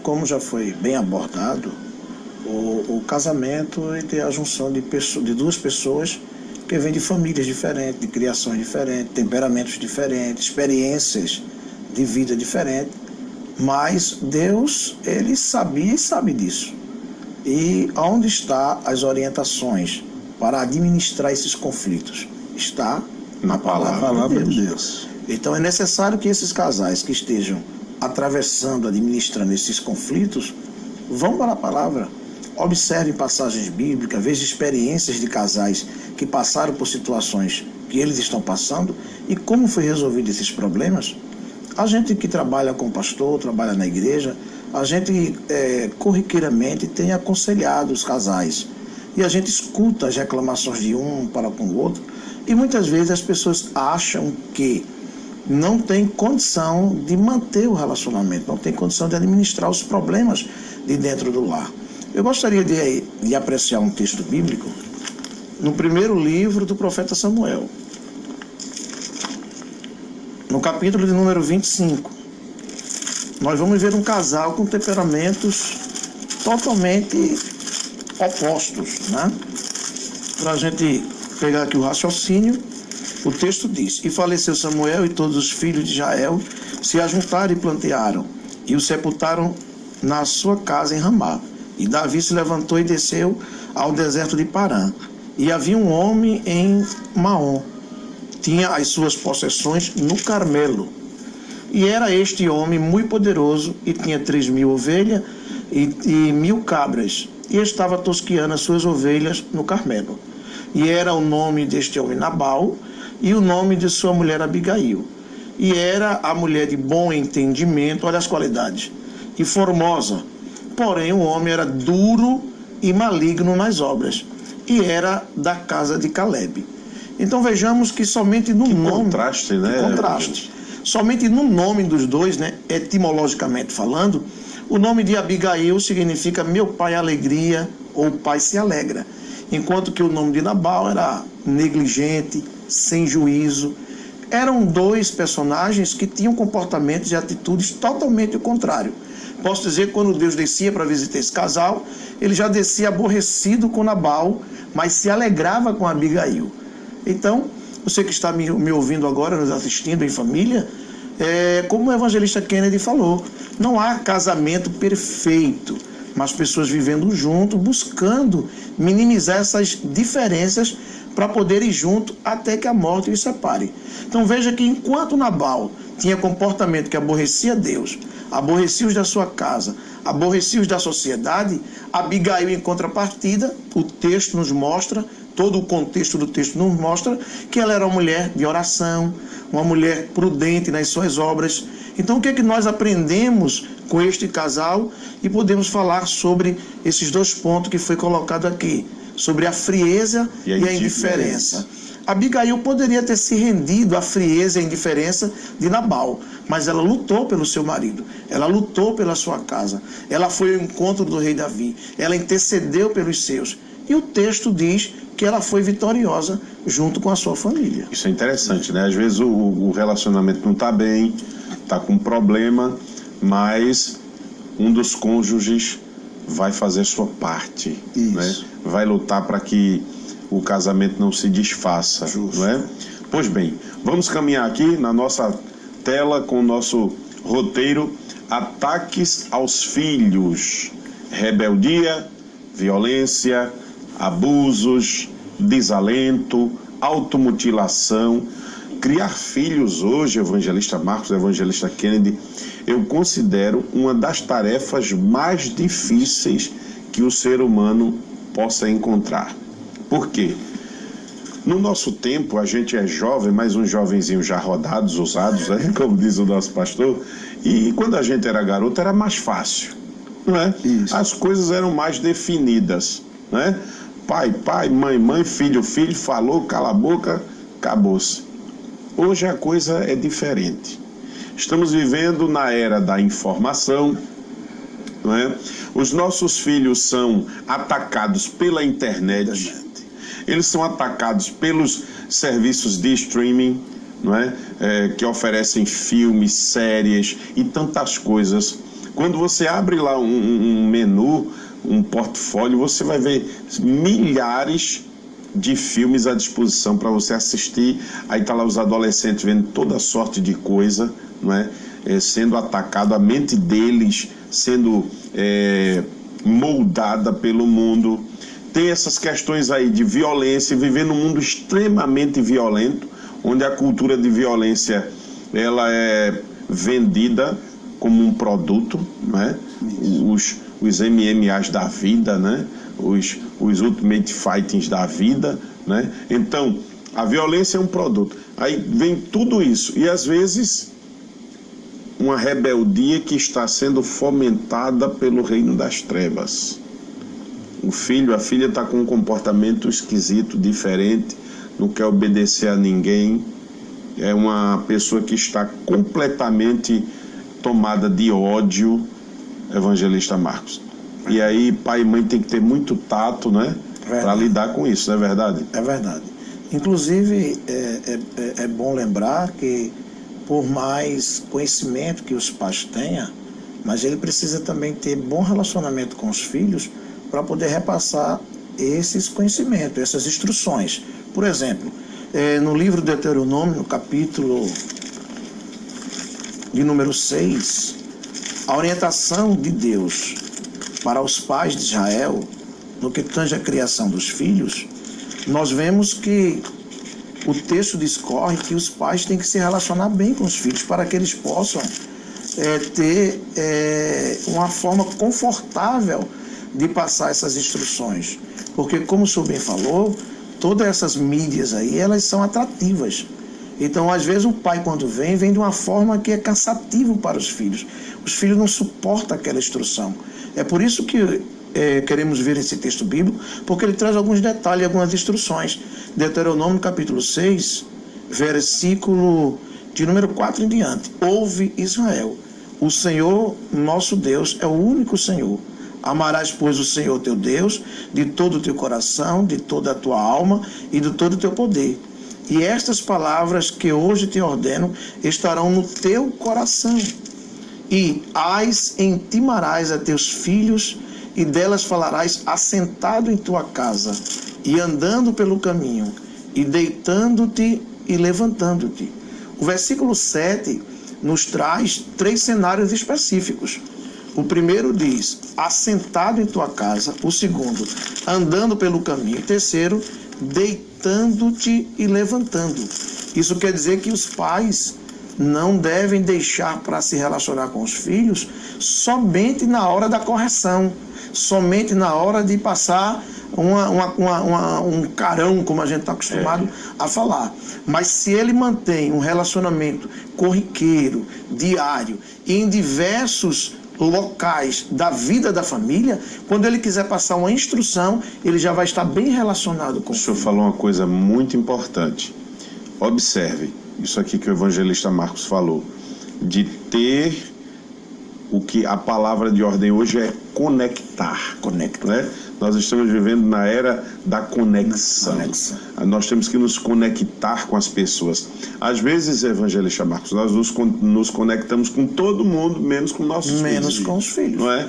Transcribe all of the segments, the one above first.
como já foi bem abordado, o casamento é a junção de duas pessoas que vêm de famílias diferentes, de criações diferentes, temperamentos diferentes, experiências de vida diferentes, mas Deus, ele sabia e sabe disso. E onde estão as orientações para administrar esses conflitos? Está na palavra de Deus. Então é necessário que esses casais que estejam atravessando, administrando esses conflitos, vão para a palavra, observem passagens bíblicas, vejam experiências de casais que passaram por situações que eles estão passando e como foi resolvido esses problemas. A gente que trabalha com pastor, trabalha na igreja, a gente corriqueiramente tem aconselhado os casais e a gente escuta as reclamações de um para com o outro e muitas vezes as pessoas acham que não tem condição de manter o relacionamento, não tem condição de administrar os problemas de dentro do lar. Eu gostaria de apreciar um texto bíblico no primeiro livro do profeta Samuel, no capítulo de número 25. Nós vamos ver um casal com temperamentos totalmente opostos, né? Para a gente pegar aqui o raciocínio, o texto diz: E faleceu Samuel e todos os filhos de Israel se ajuntaram e plantearam, e o sepultaram na sua casa em Ramá. E Davi se levantou e desceu ao deserto de Parã. E havia um homem em Maom, tinha as suas possessões no Carmelo. E era este homem muito poderoso, e tinha 3.000 ovelhas e 1.000 cabras, e estava tosqueando as suas ovelhas no Carmelo. E era o nome deste homem Nabal, e o nome de sua mulher Abigail. E era a mulher de bom entendimento, olha as qualidades, e formosa. Porém o homem era duro e maligno nas obras, e era da casa de Caleb. Então vejamos que somente no nome... Contraste, né? Contraste. Somente no nome dos dois, né, etimologicamente falando, o nome de Abigail significa meu pai alegria, ou pai se alegra. Enquanto que o nome de Nabal era negligente, sem juízo. Eram dois personagens que tinham comportamentos e atitudes totalmente o contrário. Posso dizer que quando Deus descia para visitar esse casal, ele já descia aborrecido com Nabal, mas se alegrava com Abigail. Então, você que está me ouvindo agora, nos assistindo em família, como o evangelista Kennedy falou, não há casamento perfeito, mas pessoas vivendo junto, buscando minimizar essas diferenças para poder ir junto até que a morte os separe. Então veja que enquanto Nabal tinha comportamento que aborrecia Deus, aborrecia os da sua casa, aborrecia os da sociedade, Abigail, em contrapartida, o texto nos mostra, todo o contexto do texto nos mostra que ela era uma mulher de oração, uma mulher prudente nas suas obras. Então o que é que nós aprendemos com este casal e podemos falar sobre esses dois pontos que foi colocado aqui, sobre a frieza e a indiferença. Abigail poderia ter se rendido à frieza e à indiferença de Nabal, mas ela lutou pelo seu marido, ela lutou pela sua casa, ela foi ao encontro do rei Davi, ela intercedeu pelos seus. E o texto diz que ela foi vitoriosa junto com a sua família. Isso é interessante, né? Às vezes o relacionamento não está bem, está com problema, mas um dos cônjuges vai fazer sua parte, né? Vai lutar para que o casamento não se desfaça. Justo. Não é? Pois bem, vamos caminhar aqui na nossa tela com o nosso roteiro: ataques aos filhos, rebeldia, violência, abusos, desalento, automutilação. Criar filhos hoje, evangelista Marcos, evangelista Kennedy, eu considero uma das tarefas mais difíceis que o ser humano possa encontrar. Por quê? No nosso tempo, a gente é jovem, mas uns jovenzinhos já rodados, usados, né? Como diz o nosso pastor, e quando a gente era garoto era mais fácil, não é? Isso. As coisas eram mais definidas, né? Pai, pai, mãe, mãe, filho, filho, falou, cala a boca, acabou-se. Hoje a coisa é diferente. Estamos vivendo na era da informação, não é? Os nossos filhos são atacados pela internet, eles são atacados pelos serviços de streaming, não é? Que oferecem filmes, séries e tantas coisas Quando você abre lá um menu, um portfólio, você vai ver milhares de filmes à disposição para você assistir. Aí tá lá os adolescentes vendo toda sorte de coisa, não é? Sendo atacado, a mente deles sendo moldada pelo mundo. Tem essas questões aí de violência, viver num mundo extremamente violento, onde a cultura de violência ela é vendida como um produto, né? Os MMAs da vida, né? Os Ultimate Fightings da vida, né? Então, a violência é um produto. Aí vem tudo isso. E às vezes, uma rebeldia que está sendo fomentada pelo reino das trevas. O filho, a filha está com um comportamento esquisito, diferente, não quer obedecer a ninguém. É uma pessoa que está completamente tomada de ódio, Evangelista Marcos. E aí pai e mãe tem que ter muito tato, né? Para lidar com isso, não é verdade? É verdade. Inclusive, é bom lembrar que, por mais conhecimento que os pais tenham, mas ele precisa também ter bom relacionamento com os filhos para poder repassar esses conhecimentos, essas instruções. Por exemplo, no livro de Deuteronômio, no capítulo de número 6, a orientação de Deus para os pais de Israel, no que tange a criação dos filhos, nós vemos que o texto discorre que os pais têm que se relacionar bem com os filhos para que eles possam ter uma forma confortável de passar essas instruções. Porque, como o senhor bem falou, todas essas mídias aí, elas são atrativas. Então, às vezes, o pai, quando vem de uma forma que é cansativo para os filhos. Os filhos não suportam aquela instrução. É por isso que queremos ver esse texto bíblico, porque ele traz alguns detalhes, algumas instruções. Deuteronômio, capítulo 6, versículo de número 4 em diante. Ouve, Israel, o Senhor, nosso Deus, é o único Senhor. Amarás, pois, o Senhor teu Deus de todo o teu coração, de toda a tua alma e de todo o teu poder. E estas palavras que hoje te ordeno estarão no teu coração. E as intimarás a teus filhos, e delas falarás assentado em tua casa, e andando pelo caminho, e deitando-te e levantando-te. O versículo 7 nos traz 3 cenários específicos. O primeiro diz, assentado em tua casa. O segundo, andando pelo caminho. E terceiro, deitando-te e levantando. Isso quer dizer que os pais não devem deixar para se relacionar com os filhos somente na hora da correção, somente na hora de passar um carão, como a gente está acostumado a falar. Mas se ele mantém um relacionamento corriqueiro, diário, e em diversos locais da vida da família, quando ele quiser passar uma instrução, ele já vai estar bem relacionado com o senhor falou uma coisa muito importante. Observe, isso aqui que o evangelista Marcos falou, de ter o que a palavra de ordem hoje é conectar. Né? Nós estamos vivendo na era da conexão. Nós temos que nos conectar com as pessoas. Às vezes, evangelista Marcos, nós nos conectamos com todo mundo, menos com nossos filhos. Menos com os filhos. Não é?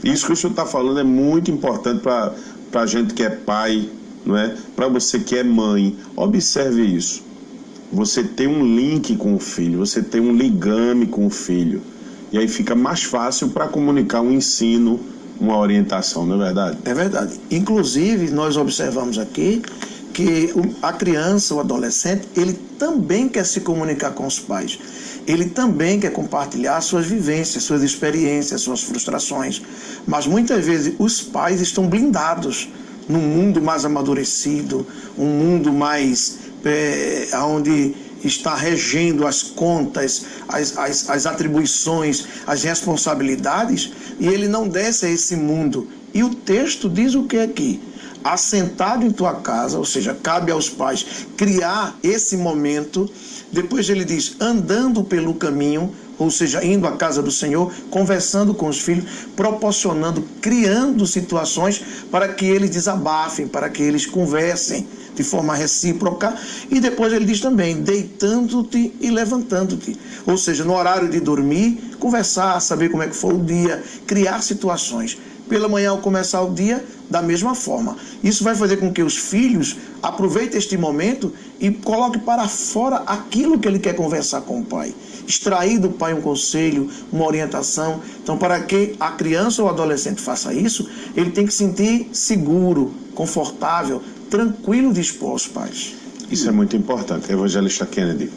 Isso que o senhor está falando é muito importante para a gente que é pai, não é? Para você que é mãe. Observe isso. Você tem um link com o filho, você tem um ligame com o filho. E aí fica mais fácil para comunicar um ensino, uma orientação, não é verdade? É verdade. Inclusive, nós observamos aqui que a criança, o adolescente, ele também quer se comunicar com os pais. Ele também quer compartilhar suas vivências, suas experiências, suas frustrações. Mas muitas vezes os pais estão blindados num mundo mais amadurecido, um mundo mais onde está regendo as contas, as atribuições, as responsabilidades, e ele não desce a esse mundo. E o texto diz o que aqui? Assentado em tua casa, ou seja, cabe aos pais criar esse momento. Depois ele diz, andando pelo caminho, ou seja, indo à casa do Senhor, conversando com os filhos, proporcionando, criando situações para que eles desabafem, para que eles conversem de forma recíproca. E depois ele diz também, deitando-te e levantando-te. Ou seja, no horário de dormir, conversar, saber como é que foi o dia, criar situações. Pela manhã, ao começar o dia, da mesma forma. Isso vai fazer com que os filhos aproveitem este momento e coloquem para fora aquilo que ele quer conversar com o pai. Extrair do pai um conselho, uma orientação. Então, para que a criança ou o adolescente faça isso, ele tem que se sentir seguro, confortável, tranquilo de expor aos pais. Isso é muito importante, Evangelista Kennedy.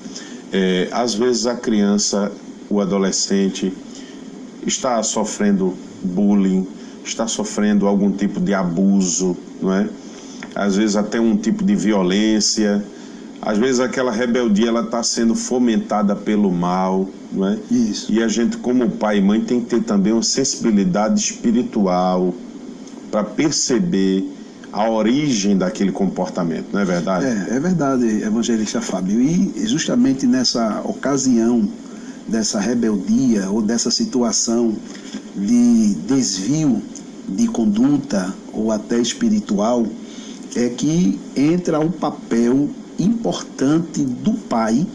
Às vezes a criança, o adolescente, está sofrendo bullying, está sofrendo algum tipo de abuso, não é? Às vezes até um tipo de violência, às vezes aquela rebeldia ela está sendo fomentada pelo mal, não é? Isso. E a gente, como pai e mãe, tem que ter também uma sensibilidade espiritual para perceber a origem daquele comportamento, não é verdade? É verdade, evangelista Fábio. E justamente nessa ocasião dessa rebeldia ou dessa situação de desvio de conduta ou até espiritual, é que entra o papel importante do pai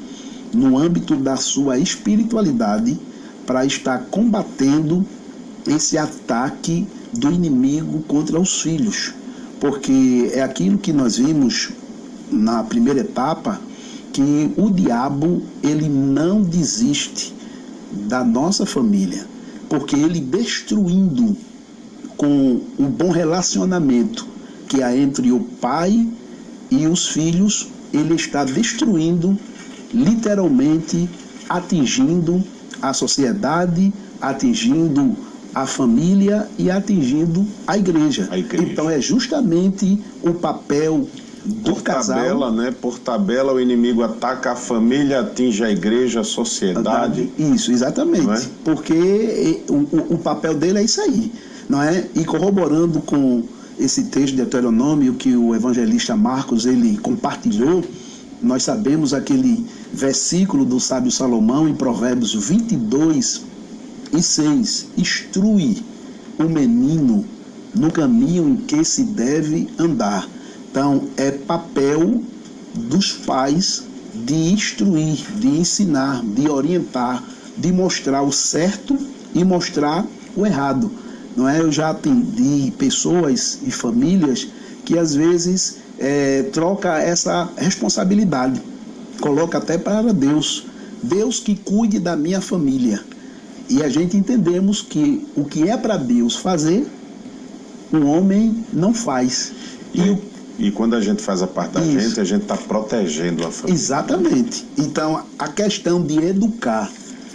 no âmbito da sua espiritualidade para estar combatendo esse ataque do inimigo contra os filhos. Porque é aquilo que nós vimos na primeira etapa, que o diabo, ele não desiste da nossa família, porque ele destruindo com o bom relacionamento que há entre o pai e os filhos, ele está destruindo, literalmente atingindo a sociedade, atingindo a família e atingindo a igreja. Então é justamente o papel do casal. Tabela, né? Por tabela, o inimigo ataca a família, atinge a igreja, a sociedade. Isso, exatamente. É? Porque o papel dele é isso aí, não é? E corroborando com esse texto de Deuteronômio que o evangelista Marcos ele compartilhou, nós sabemos aquele versículo do sábio Salomão em Provérbios 22:6, instrui o menino no caminho em que se deve andar. Então, é papel dos pais de instruir, de ensinar, de orientar, de mostrar o certo e mostrar o errado. Não é? Eu já atendi pessoas e famílias que às vezes troca essa responsabilidade, coloca até para Deus. Deus que cuide da minha família. E a gente entendemos que o que é para Deus fazer, o homem não faz. E quando a gente faz a parte da gente, a gente está protegendo a família. Exatamente. Então, a questão de educar,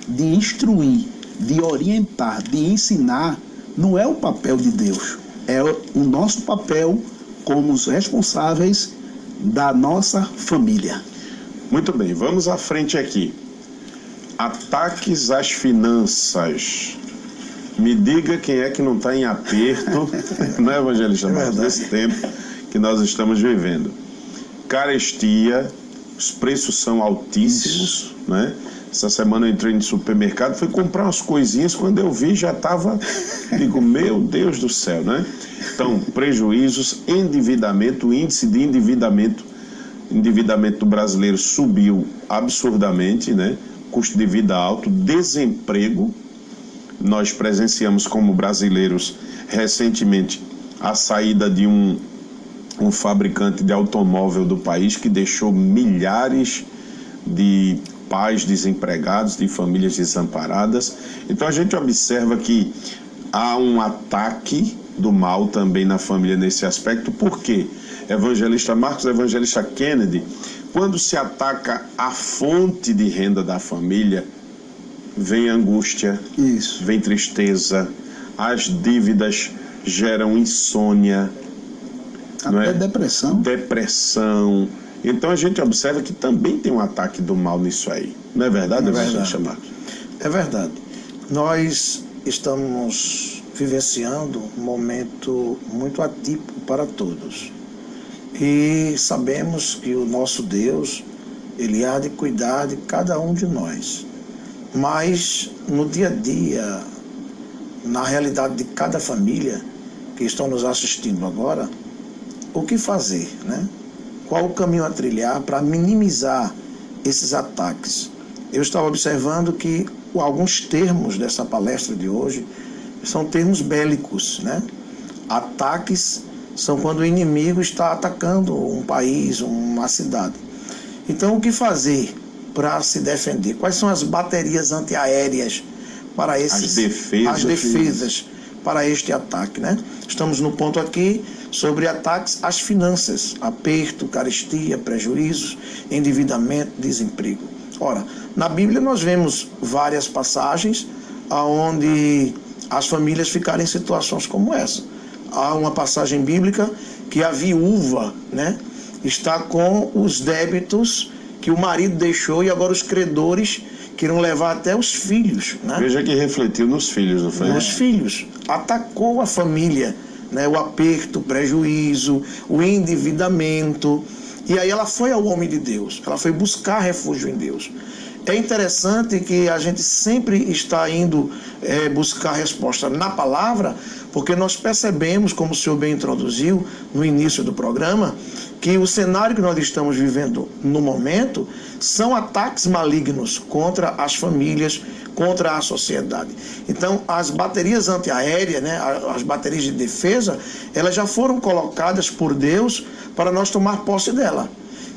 de instruir, de orientar, de ensinar, não é o papel de Deus. É o nosso papel como os responsáveis da nossa família. Muito bem, vamos à frente aqui. Ataques às finanças. Me diga quem é que não está em aperto, não é, evangelista? Mas nesse tempo que nós estamos vivendo. Carestia, os preços são altíssimos, né? Essa semana eu entrei no supermercado, fui comprar umas coisinhas, quando eu vi já estava, digo, meu Deus do céu, né? Então, prejuízos, endividamento, o índice de endividamento do brasileiro subiu absurdamente, né? Custo de vida alto, desemprego. Nós presenciamos como brasileiros recentemente a saída de um fabricante de automóvel do país que deixou milhares de pais desempregados, de famílias desamparadas. Então a gente observa que há um ataque do mal também na família nesse aspecto. Por quê? Evangelista Marcos, evangelista Kennedy, quando se ataca a fonte de renda da família, vem angústia, vem tristeza, as dívidas geram insônia, até depressão. Então a gente observa que também tem um ataque do mal nisso aí. Não é verdade, evangelista Marcos? É verdade. Nós estamos vivenciando um momento muito atípico para todos. E sabemos que o nosso Deus, Ele há de cuidar de cada um de nós. Mas no dia a dia, na realidade de cada família que estão nos assistindo agora, o que fazer, né? Qual o caminho a trilhar para minimizar esses ataques? Eu estava observando que alguns termos dessa palestra de hoje são termos bélicos, né? Ataques são quando o inimigo está atacando um país, uma cidade. Então, o que fazer para se defender? Quais são as baterias antiaéreas para esses... As defesas para este ataque, né? Estamos no ponto aqui sobre ataques às finanças, aperto, carestia, prejuízos, endividamento, desemprego. Ora, na Bíblia nós vemos várias passagens onde as famílias ficaram em situações como essa. Há uma passagem bíblica que a viúva, né, está com os débitos que o marido deixou e agora os credores queriam levar até os filhos, né? Veja que refletiu nos filhos, não foi? Nos filhos. Atacou a família, né? O aperto, o prejuízo, o endividamento. E aí ela foi ao homem de Deus. Ela foi buscar refúgio em Deus. É interessante que a gente sempre está indo buscar resposta na palavra, porque nós percebemos, como o senhor bem introduziu no início do programa, que o cenário que nós estamos vivendo no momento são ataques malignos contra as famílias, contra a sociedade. Então, as baterias antiaéreas, né, as baterias de defesa, elas já foram colocadas por Deus para nós tomar posse dela.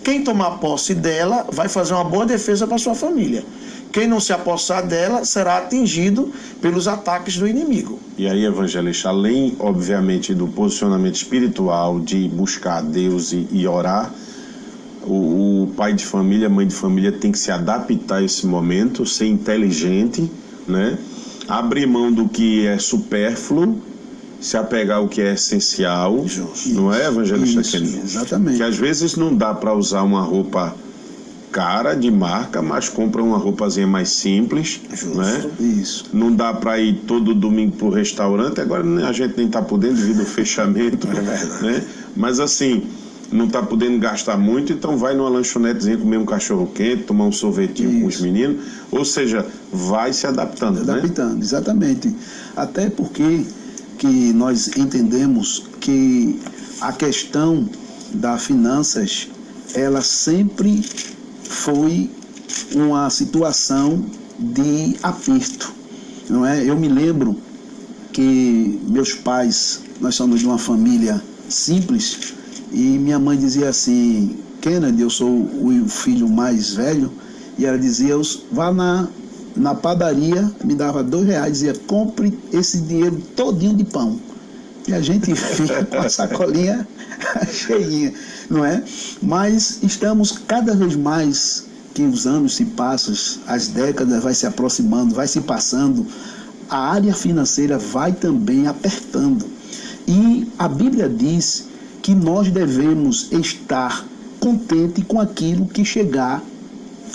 Quem tomar posse dela vai fazer uma boa defesa para a sua família. Quem não se apossar dela será atingido pelos ataques do inimigo. E aí, evangelista, além, obviamente, do posicionamento espiritual, de buscar Deus e orar, o pai de família, a mãe de família tem que se adaptar a esse momento, ser inteligente, né? Abrir mão do que é supérfluo, se apegar ao que é essencial. Justo. Não é, evangelista Kenny? Exatamente. Que às vezes não dá para usar uma roupa cara, de marca, mas compra uma roupazinha mais simples. Justo. Né? Isso. Não dá para ir todo domingo pro restaurante, agora a gente nem está podendo devido ao fechamento. Né? Mas assim, não está podendo gastar muito, então vai numa lanchonetezinha comer um cachorro quente, tomar um sorvetinho com os meninos, ou seja, vai se adaptando. Adaptando, né? Exatamente. Até porque que nós entendemos que a questão das finanças, ela sempre foi uma situação de aperto, não é? Eu me lembro que meus pais, nós somos de uma família simples, e minha mãe dizia assim: Kennedy, eu sou o filho mais velho, e ela dizia: vá na padaria, me dava R$2, dizia: compre esse dinheiro todinho de pão. E a gente fica com a sacolinha cheinha, não é? Mas estamos cada vez mais que os anos se passam, as décadas vai se aproximando, vai se passando, a área financeira vai também apertando. E a Bíblia diz que nós devemos estar contente com aquilo que chegar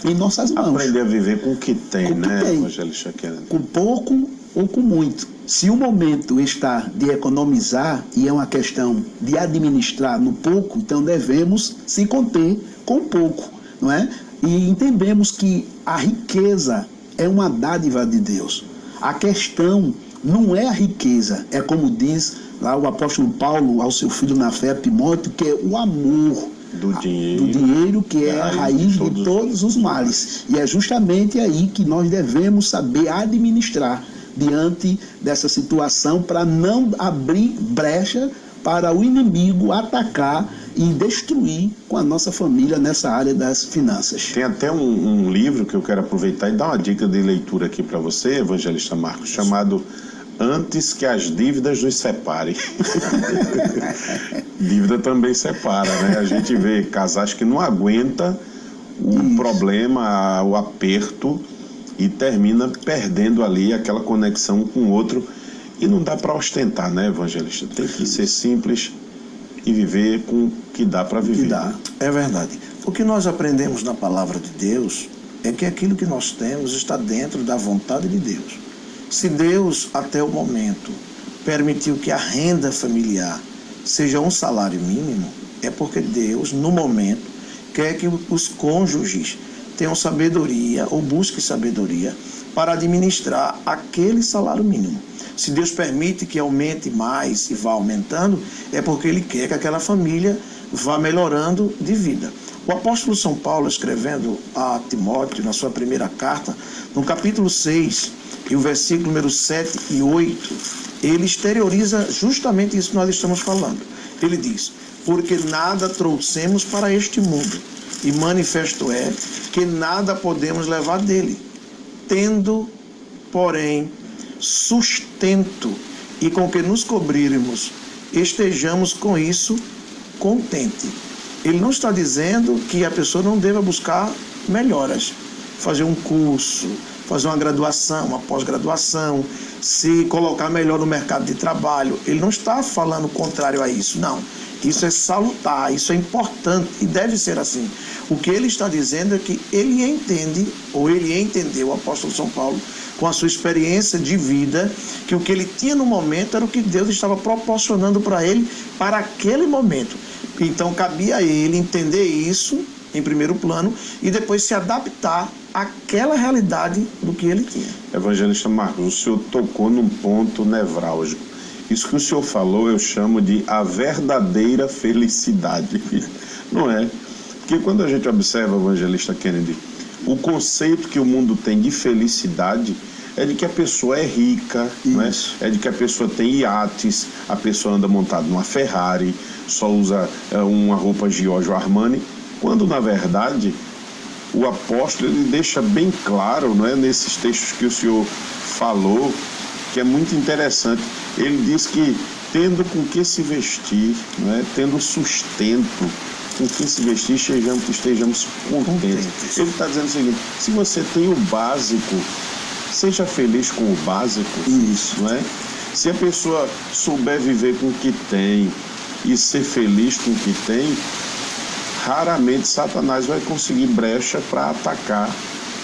em nossas mãos. Aprender a viver com o que tem, né, evangelista Kennedy? Com pouco ou com muito. Se o momento está de economizar e é uma questão de administrar no pouco, então devemos se conter com pouco, não é? E entendemos que a riqueza é uma dádiva de Deus. A questão não é a riqueza, é como diz lá o apóstolo Paulo ao seu filho na fé, Timóteo, que é o amor do dinheiro, que é a raiz de todos os males. E é justamente aí que nós devemos saber administrar diante dessa situação, para não abrir brecha para o inimigo atacar e destruir com a nossa família nessa área das finanças. Tem até um livro que eu quero aproveitar e dar uma dica de leitura aqui para você, evangelista Marcos, chamado Antes que as Dívidas nos Separem. Dívida também separa, né? A gente vê casais que não aguentam o problema, o aperto, e termina perdendo ali aquela conexão com o outro. E não dá para ostentar, né, evangelista? Tem que ser simples e viver com o que dá para viver. É verdade. O que nós aprendemos na palavra de Deus é que aquilo que nós temos está dentro da vontade de Deus. Se Deus, até o momento, permitiu que a renda familiar seja um salário mínimo, é porque Deus, no momento, quer que os cônjuges tenham sabedoria ou busquem sabedoria para administrar aquele salário mínimo. Se Deus permite que aumente mais e vá aumentando, é porque Ele quer que aquela família vá melhorando de vida. O apóstolo São Paulo, escrevendo a Timóteo, na sua primeira carta, no capítulo 6, e o versículo número 7 e 8, ele exterioriza justamente isso que nós estamos falando. Ele diz: porque nada trouxemos para este mundo, e manifesto é que nada podemos levar dele, tendo, porém, sustento, e com que nos cobrirmos, estejamos com isso contente. Ele não está dizendo que a pessoa não deva buscar melhoras, fazer um curso, fazer uma graduação, uma pós-graduação, se colocar melhor no mercado de trabalho. Ele não está falando contrário a isso, não. Isso é salutar, isso é importante e deve ser assim. O que ele está dizendo é que ele entende, ou ele entendeu, o apóstolo São Paulo, com a sua experiência de vida, que o que ele tinha no momento era o que Deus estava proporcionando para ele, para aquele momento. Então cabia a ele entender isso em primeiro plano e depois se adaptar àquela realidade do que ele tinha. Evangelista Marcos, o senhor tocou num ponto nevrálgico. Isso que o senhor falou eu chamo de a verdadeira felicidade, não é? Porque quando a gente observa, evangelista Kennedy, o conceito que o mundo tem de felicidade é de que a pessoa é rica, não é? É de que a pessoa tem iates, a pessoa anda montada numa Ferrari, só usa uma roupa Giorgio Armani, quando na verdade o apóstolo ele deixa bem claro, não é, nesses textos que o senhor falou, que é muito interessante. Ele diz que tendo com que se vestir, não é, tendo sustento com que se vestir, estejamos contentes. Ele está dizendo o seguinte: se você tem o básico, seja feliz com o básico. Isso. Não é? Se a pessoa souber viver com o que tem e ser feliz com o que tem, raramente Satanás vai conseguir brecha para atacar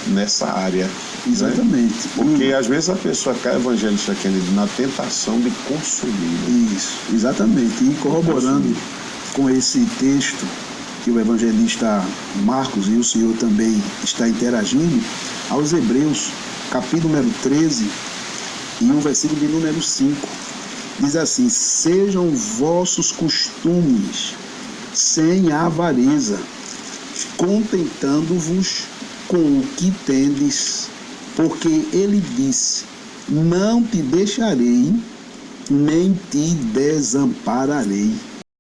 nessa área. Exatamente. Né? Porque às vezes a pessoa cai, evangelista Kennedy, na tentação de consumir. Isso, exatamente. E corroborando com esse texto que o evangelista Marcos e o senhor também está interagindo, aos Hebreus, capítulo número 13 e o versículo de número 5, diz assim: sejam vossos costumes sem avareza, contentando-vos com o que tendes, porque ele disse: não te deixarei, nem te desampararei.